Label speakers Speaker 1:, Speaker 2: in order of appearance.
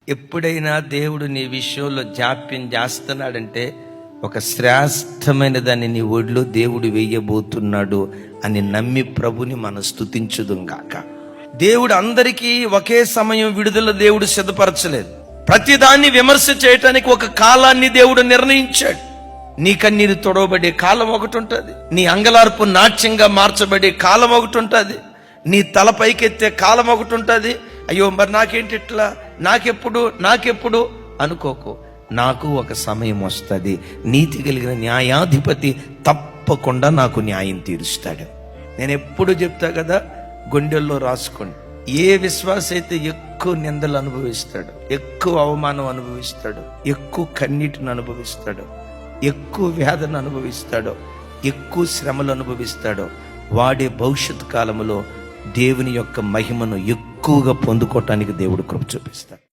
Speaker 1: ఎప్పుడైనా దేవుడు నీ విషయంలో జాప్యం చేస్తున్నాడంటే ఒక శ్రేష్టమైన దాన్ని నీ ఒడిలో దేవుడు వేయబోతున్నాడు అని నమ్మి ప్రభుని మనం స్తుతించుదుంగాక. దేవుడు అందరికీ ఒకే సమయం విడుదల దేవుడు సిద్ధపరచలేదు. ప్రతిదాన్ని విమర్శ చేయటానికి ఒక కాలాన్ని దేవుడు నిర్ణయించాడు. నీ కన్నీరు తొడవబడే కాలం ఒకటి ఉంటుంది, నీ అంగలార్పు నాట్యంగా మార్చబడే కాలం ఒకటి ఉంటుంది, నీ తల పైకెత్తే కాలం ఒకటి ఉంటుంది. అయ్యో మరి నాకేంటి ఇట్లా, నాకెప్పుడు అనుకోకు. నాకు ఒక సమయం వస్తుంది, నీతి కలిగిన న్యాయాధిపతి తప్పకుండా నాకు న్యాయం తీరుస్తాడు. నేను ఎప్పుడు చెప్తా కదా, గుండెల్లో రాసుకోండి. ఏ విశ్వాస అయితే ఎక్కువ నిందలు అనుభవిస్తాడు, ఎక్కువ అవమానం అనుభవిస్తాడు, ఎక్కువ కన్నీటిని అనుభవిస్తాడు, ఎక్కువ వేదన అనుభవిస్తాడో, ఎక్కువ శ్రమలు అనుభవిస్తాడో, వాడే భవిష్యత్ కాలంలో దేవుని యొక్క మహిమను ఎక్కువగా పొందుకోవటానికి దేవుడు కృప చూపిస్తాడు.